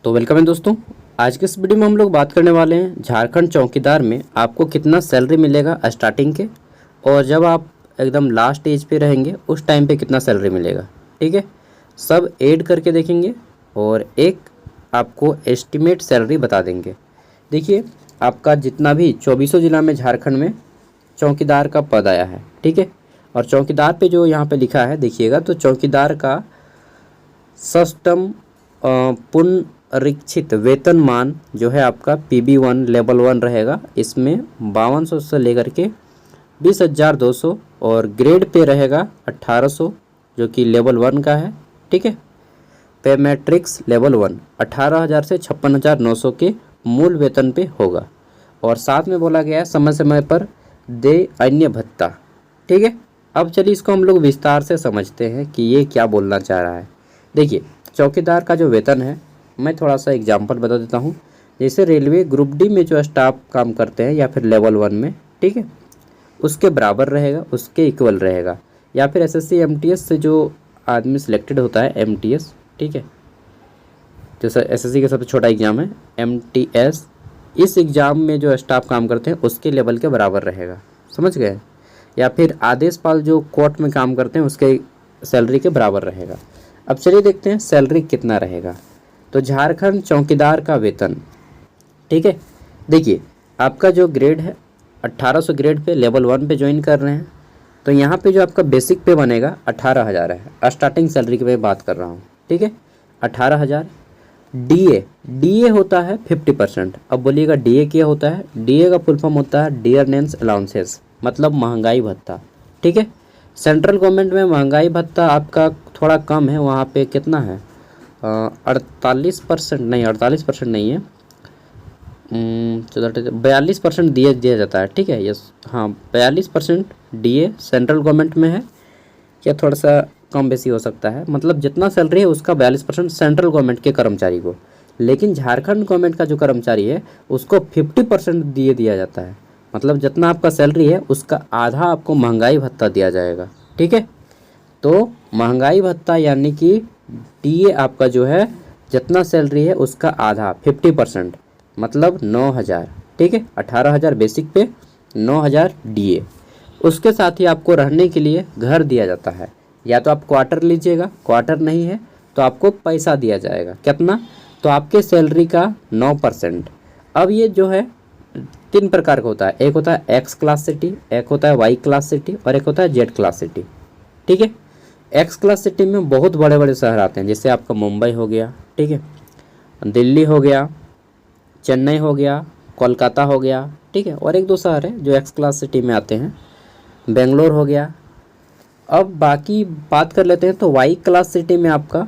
तो वेलकम है दोस्तों। आज के इस वीडियो में हम लोग बात करने वाले हैं झारखंड चौकीदार में आपको कितना सैलरी मिलेगा स्टार्टिंग के, और जब आप एकदम लास्ट एज पे रहेंगे उस टाइम पे कितना सैलरी मिलेगा। ठीक है, सब ऐड करके देखेंगे और एक आपको एस्टिमेट सैलरी बता देंगे। देखिए, आपका जितना भी 24 ज़िला में झारखंड में चौकीदार का पद आया है, ठीक है, और चौकीदार पे जो यहाँ पे लिखा है देखिएगा, तो चौकीदार का सष्टम पुनरीक्षित वेतनमान जो है आपका PB1 लेवल 1 रहेगा। इसमें 5200 से लेकर के 20,200 और ग्रेड पे रहेगा 1800 जो कि लेवल 1 का है। ठीक है, पे मैट्रिक्स लेवल 1 18,000 से 56,900 के मूल वेतन पे होगा। और साथ में बोला गया है समय समय पर दे अन्य भत्ता। ठीक है, अब चलिए इसको हम लोग विस्तार से समझते हैं कि ये क्या बोलना चाह रहा है। देखिए, चौकीदार का जो वेतन है, मैं थोड़ा सा एग्जांपल बता देता हूँ। जैसे रेलवे ग्रुप डी में जो स्टाफ काम करते हैं या फिर लेवल 1 में, ठीक है, उसके बराबर रहेगा, उसके इक्वल रहेगा। या फिर SSC MTS से जो आदमी सिलेक्टेड होता है MTS, ठीक है, जैसे SSC का सबसे छोटा एग्ज़ाम है MTS, इस एग्ज़ाम में जो स्टाफ काम करते हैं उसके लेवल के बराबर रहेगा। समझ गए? या फिर आदेशपाल जो कोर्ट में काम करते हैं उसके सैलरी के बराबर रहेगा। अब चलिए देखते हैं सैलरी कितना रहेगा। तो झारखंड चौकीदार का वेतन, ठीक है, देखिए आपका जो ग्रेड है 1800 ग्रेड पे लेवल 1 पे ज्वाइन कर रहे हैं, तो यहाँ पे जो आपका बेसिक पे बनेगा 18,000 है। स्टार्टिंग सैलरी की मैं बात कर रहा हूँ, ठीक है, 18,000। DA होता है 50%। अब बोलिएगा DA क्या होता है? DA का फुल फॉर्म होता है डियरनेस अलाउंसेस, मतलब महंगाई भत्ता। ठीक है, सेंट्रल गवर्नमेंट में महंगाई भत्ता आपका थोड़ा कम है, वहाँ पे कितना है 48% नहीं, 48% नहीं है, 42% दिया जाता है। ठीक है, यस, हाँ 42% DA सेंट्रल गवर्नमेंट में है, या थोड़ा सा कम बेसी हो सकता है, मतलब जितना सैलरी है उसका 42% सेंट्रल गवर्नमेंट के कर्मचारी को। लेकिन झारखंड गवर्नमेंट का जो कर्मचारी है उसको 50% दिया जाता है, मतलब जितना आपका सैलरी है उसका आधा आपको महंगाई भत्ता दिया जाएगा। ठीक है, तो महंगाई भत्ता यानी कि DA आपका जो है जितना सैलरी है उसका आधा 50%, मतलब 9,000। ठीक है, 18,000 बेसिक पे, 9,000 DA। उसके साथ ही आपको रहने के लिए घर दिया जाता है, या तो आप क्वार्टर लीजिएगा, क्वार्टर नहीं है तो आपको पैसा दिया जाएगा। कितना? तो आपके सैलरी का 9%। अब ये जो है 3 प्रकार का होता है, एक होता है X क्लास सिटी, एक होता है Y क्लास सिटी और एक होता है Z क्लास सिटी। ठीक है, X क्लास सिटी में बहुत बड़े बड़े शहर आते हैं, जैसे आपका मुंबई हो गया, ठीक है, दिल्ली हो गया, चेन्नई हो गया, कोलकाता हो गया, ठीक है, और एक दो शहर है जो X क्लास सिटी में आते हैं, बेंगलोर हो गया। अब बाकी बात कर लेते हैं, तो Y क्लास सिटी में आपका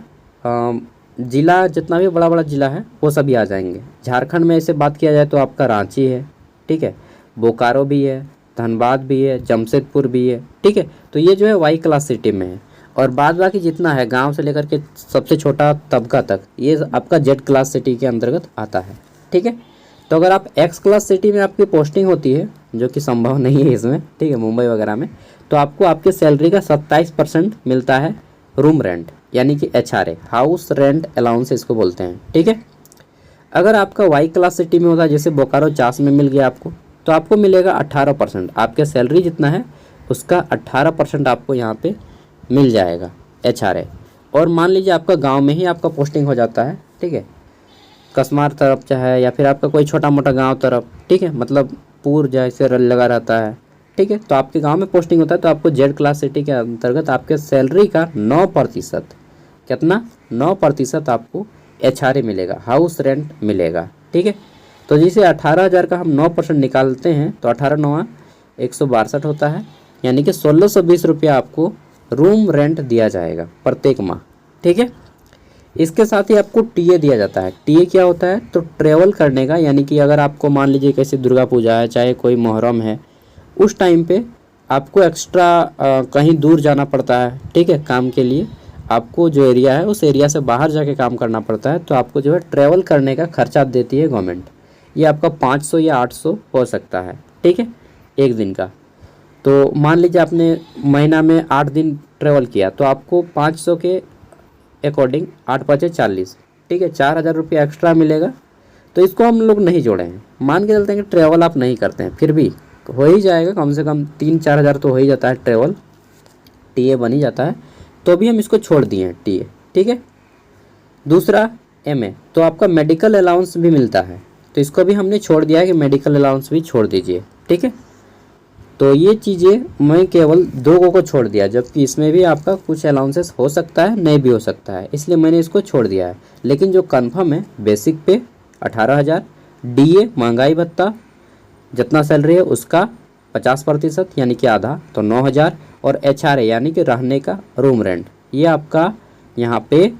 ज़िला जितना भी बड़ा बड़ा ज़िला है वो सभी आ जाएंगे। झारखंड में ऐसे बात किया जाए तो आपका रांची है, ठीक है, बोकारो भी है, धनबाद भी है, जमशेदपुर भी है। ठीक है, तो ये जो है Y क्लास सिटी में है, और बाद बाकी जितना है गांव से लेकर के सबसे छोटा तबका तक ये आपका Z क्लास सिटी के अंतर्गत आता है। ठीक है, तो अगर आप X क्लास सिटी में आपकी पोस्टिंग होती है, जो कि संभव नहीं है इसमें, ठीक है, मुंबई वगैरह में, तो आपको आपके सैलरी का 27% मिलता है रूम रेंट, यानी कि HRA, हाउस रेंट अलाउंस इसको बोलते हैं। ठीक है, अगर आपका Y क्लास सिटी में होता है, जैसे बोकारो चास में मिल गया आपको, तो आपको मिलेगा 18%। आपके सैलरी जितना है उसका 18% आपको यहाँ पे मिल जाएगा HRA। और मान लीजिए आपका गाँव में ही आपका पोस्टिंग हो जाता है, ठीक है, कसमार तरफ चाहे या फिर आपका कोई छोटा मोटा गांव तरफ, ठीक है, मतलब पूर जैसे लगा रहता है, ठीक है, तो आपके गांव में पोस्टिंग होता है, तो आपको Z क्लास सिटी के अंतर्गत आपके सैलरी का 9%, कितना 9% आपको HRA मिलेगा, हाउस रेंट मिलेगा। ठीक है, तो जैसे 18,000 का हम 9% निकालते हैं तो 18×9 162 होता है, यानी कि 1,620 रुपया आपको रूम रेंट दिया जाएगा प्रत्येक माह। ठीक है, इसके साथ ही आपको TA दिया जाता है। TA क्या होता है? तो ट्रेवल करने का, यानी कि अगर आपको मान लीजिए कैसे दुर्गा पूजा है, चाहे कोई मुहर्रम है, उस टाइम पे आपको एक्स्ट्रा कहीं दूर जाना पड़ता है, ठीक है, काम के लिए, आपको जो एरिया है उस एरिया से बाहर जाके काम करना पड़ता है, तो आपको जो है ट्रैवल करने का खर्चा देती है गवर्नमेंट। ये आपका 500 या 800 हो सकता है, ठीक है, एक दिन का। तो मान लीजिए आपने महीना में 8 दिन ट्रैवल किया, तो आपको 500 के अकॉर्डिंग 8×5 = 40, ठीक है, 4,000 रुपये एक्स्ट्रा मिलेगा, तो इसको हम लोग नहीं जोड़े हैं। मान के चलते हैं कि ट्रैवल आप नहीं करते हैं, फिर भी हो ही जाएगा, कम से कम 3-4 हज़ार तो हो ही जाता है, ट्रैवल टीए बन ही जाता है, तो भी हम इसको छोड़ दिए हैं टीए, ठीक है। दूसरा एमए, तो आपका मेडिकल अलाउंस भी मिलता है, तो इसको भी हमने छोड़ दिया है कि मेडिकल अलाउंस भी छोड़ दीजिए, ठीक है। तो ये चीज़ें मैं केवल 2 को छोड़ दिया, जबकि इसमें भी आपका कुछ अलाउंसेस हो सकता है, नहीं भी हो सकता है, इसलिए मैंने इसको छोड़ दिया है। लेकिन जो कन्फर्म है, बेसिक पे 18,000, डीए महंगाई भत्ता जितना सैलरी है उसका 50% यानी कि आधा, तो 9,000, और एचआरए यानी कि रहने का रूम रेंट, ये आपका यहाँ पे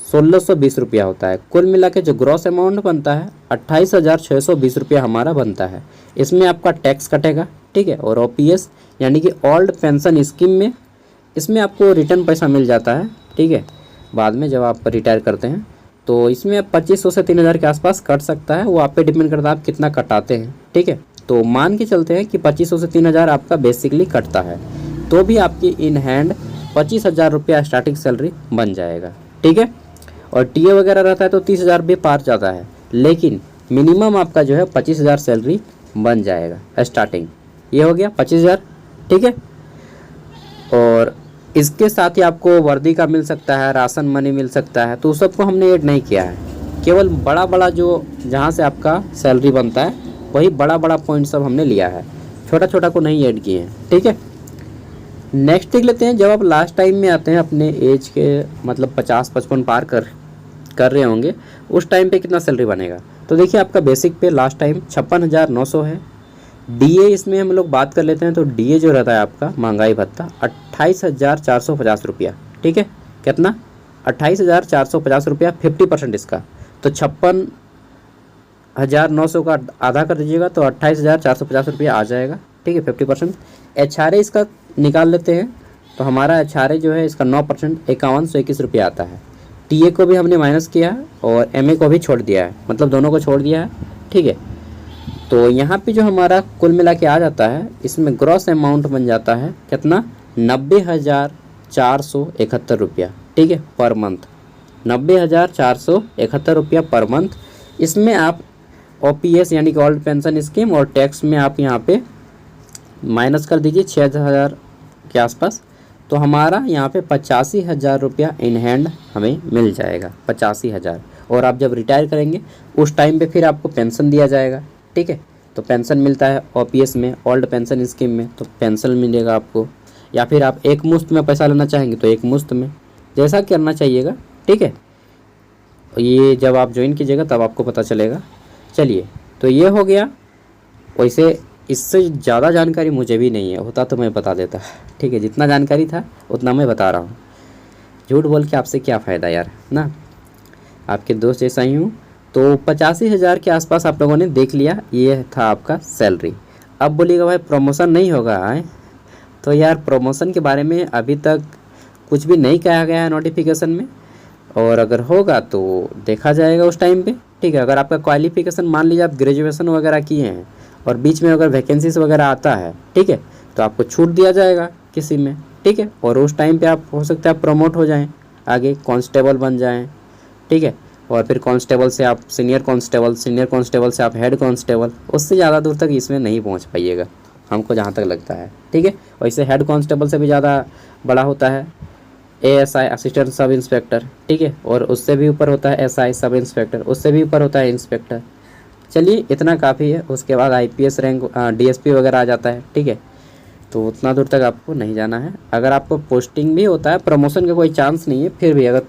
1,620 रुपया होता है। कुल मिला के जो ग्रॉस अमाउंट बनता है 28,620 रुपया हमारा बनता है। इसमें आपका टैक्स कटेगा, ठीक है, और ओपीएस यानी कि ओल्ड पेंशन स्कीम में इसमें आपको रिटर्न पैसा मिल जाता है, ठीक है, बाद में जब आप रिटायर करते हैं, तो इसमें 2,500 से 3,000 के आसपास कट सकता है, वो आप पे डिपेंड करता है आप कितना कटाते हैं, ठीक है। तो मान के चलते हैं कि 2,500 से 3,000 आपका बेसिकली कटता है, तो भी आपकी इन हैंड 25,000 रुपया स्टार्टिंग सैलरी बन जाएगा, ठीक है। और टीए वगैरह रहता है तो 30,000 भी पार जाता है, लेकिन मिनिमम आपका जो है 25,000 सैलरी बन जाएगा स्टार्टिंग। ये हो गया 25,000, ठीक है। और इसके साथ ही आपको वर्दी का मिल सकता है, राशन मनी मिल सकता है, तो उस सबको हमने ऐड नहीं किया है। केवल बड़ा बड़ा जो जहाँ से आपका सैलरी बनता है वही बड़ा बड़ा पॉइंट सब हमने लिया है, छोटा छोटा को नहीं ऐड किए हैं, ठीक है। नेक्स्ट देख लेते हैं, जब आप लास्ट टाइम में आते हैं अपने एज के मतलब 50-55 पार कर रहे होंगे, उस टाइम पे कितना सैलरी बनेगा। तो देखिए आपका बेसिक पे लास्ट टाइम 56,900 है। डीए इसमें हम लोग बात कर लेते हैं, तो डीए जो रहता है आपका महंगाई भत्ता 28,450 रुपया, ठीक है। कितना? 28,450 रुपया, 50% इसका, तो 56,900 का आधा कर दीजिएगा तो 28,450 रुपया आ जाएगा, ठीक है, 50%। एचआरए इसका निकाल लेते हैं, तो हमारा एचआरए जो है इसका 9%, 5,121 रुपया आता है। टीए को भी हमने माइनस किया है और एमए को भी छोड़ दिया है, मतलब दोनों को छोड़ दिया है, ठीक है। तो यहाँ पे जो हमारा कुल मिला के आ जाता है, इसमें ग्रॉस अमाउंट बन जाता है कितना? 90,471 रुपया, ठीक है, पर मंथ, 90,471 रुपया पर मंथ। इसमें आप ओपीएस यानी कि ओल्ड पेंशन स्कीम और टैक्स में आप यहाँ पे माइनस कर दीजिए 6,000 के आसपास, तो हमारा यहाँ पे 85,000 रुपया इन हैंड हमें मिल जाएगा, 85,000। और आप जब रिटायर करेंगे उस टाइम पे फिर आपको पेंशन दिया जाएगा, ठीक है। तो पेंशन मिलता है ओपीएस में, ओल्ड पेंशन स्कीम में, तो पेंशन मिलेगा आपको, या फिर आप एक मुश्त में पैसा लेना चाहेंगे तो एक मुश्त में, जैसा करना चाहिएगा, ठीक है। ये जब आप ज्वाइन कीजिएगा तब आपको पता चलेगा। चलिए, तो ये हो गया। वैसे इससे ज़्यादा जानकारी मुझे भी नहीं है, होता तो मैं बता देता, ठीक है, जितना जानकारी था उतना मैं बता रहा हूँ। झूठ बोल के आपसे क्या फ़ायदा यार, ना, आपके दोस्त जैसा ही हूँ। तो 85,000 के आसपास आप लोगों ने देख लिया, ये था आपका सैलरी। अब बोलिएगा भाई प्रमोशन नहीं होगा है, तो यार प्रमोशन के बारे में अभी तक कुछ भी नहीं कहा गया है नोटिफिकेशन में, और अगर होगा तो देखा जाएगा उस टाइम पे, ठीक है। अगर आपका क्वालिफिकेशन मान लीजिए आप ग्रेजुएशन वगैरह किए हैं और बीच में अगर वैकेंसीज वगैरह आता है, ठीक है, तो आपको छूट दिया जाएगा किसी में, ठीक है, और उस टाइम पे आप हो सकता है प्रमोट हो जाएं, आगे कांस्टेबल बन जाएं, ठीक है, और फिर कांस्टेबल से आप सीनियर कांस्टेबल से आप हेड कांस्टेबल, उससे ज़्यादा दूर तक इसमें नहीं पहुंच पाइएगा, हमको जहां तक लगता है, ठीक है। वैसे हेड कांस्टेबल से भी ज़्यादा बड़ा होता है एएसआई, असिस्टेंट सब इंस्पेक्टर, ठीक है, और उससे भी ऊपर होता है एसआई सब इंस्पेक्टर, उससे भी ऊपर होता है इंस्पेक्टर। चलिए इतना काफ़ी है, उसके बाद आईपीएस रैंक डीएसपी वगैरह आ जाता है, ठीक है। तो उतना दूर तक आपको नहीं जाना है। अगर आपको पोस्टिंग भी होता है, प्रमोशन का कोई चांस नहीं है, फिर भी अगर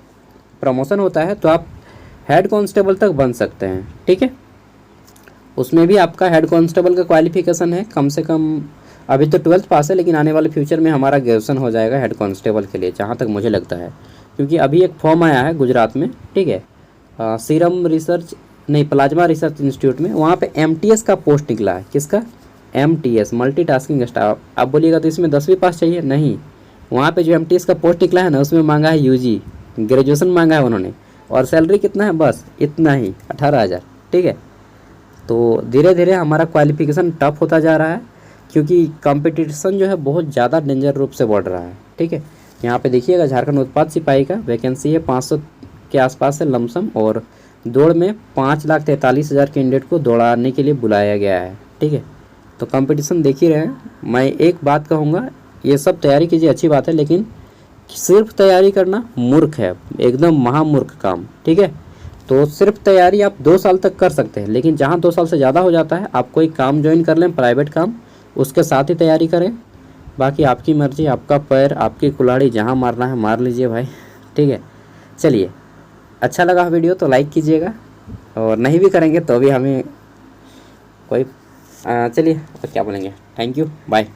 प्रमोशन होता है तो आप हेड कांस्टेबल तक बन सकते हैं, ठीक है। उसमें भी आपका हेड कांस्टेबल का क्वालिफिकेशन है कम से कम, अभी तो 12th पास है, लेकिन आने वाले फ्यूचर में हमारा ग्रेजुएशन हो जाएगा हेड कांस्टेबल के लिए, जहाँ तक मुझे लगता है, क्योंकि अभी एक फॉर्म आया है गुजरात में, ठीक है, सीरम रिसर्च नहीं प्लाज्मा रिसर्च इंस्टीट्यूट में, वहाँ पे एमटीएस का पोस्ट निकला है। किसका? MTS, multitasking staff. आप बोलिएगा तो इसमें 10वीं पास चाहिए, नहीं, वहाँ पे जो एमटीएस का पोस्ट निकला है ना, उसमें मांगा है यूजी, ग्रेजुएशन मांगा है उन्होंने, और सैलरी कितना है? बस इतना ही, 18,000, ठीक है। तो धीरे धीरे हमारा क्वालिफिकेशन टफ होता जा रहा है, क्योंकि कंपटीशन जो है बहुत ज़्यादा डेंजर रूप से बढ़ रहा है, ठीक है। यहाँ पे देखिएगा झारखंड उत्पाद सिपाही का वैकेंसी है के आसपास है लमसम, और दौड़ में 5,43,000 कैंडिडेट को दौड़ाने के लिए बुलाया गया है, ठीक है। तो कंपटीशन देख ही रहे हैं। मैं एक बात कहूँगा, ये सब तैयारी कीजिए, अच्छी बात है, लेकिन सिर्फ तैयारी करना मूर्ख है, एकदम महामूर्ख काम, ठीक है। तो सिर्फ तैयारी आप 2 साल तक कर सकते हैं, लेकिन जहाँ 2 साल से ज़्यादा हो जाता है आप कोई काम ज्वाइन कर लें, प्राइवेट काम, उसके साथ ही तैयारी करें। बाकी आपकी मर्ज़ी, आपका पैर, आपकी कुल्हाड़ी, जहाँ मारना है मार लीजिए भाई, ठीक है। चलिए, अच्छा लगा वीडियो तो लाइक कीजिएगा, और नहीं भी करेंगे तो भी हमें कोई चलिए क्या बोलेंगे, थैंक यू, बाय।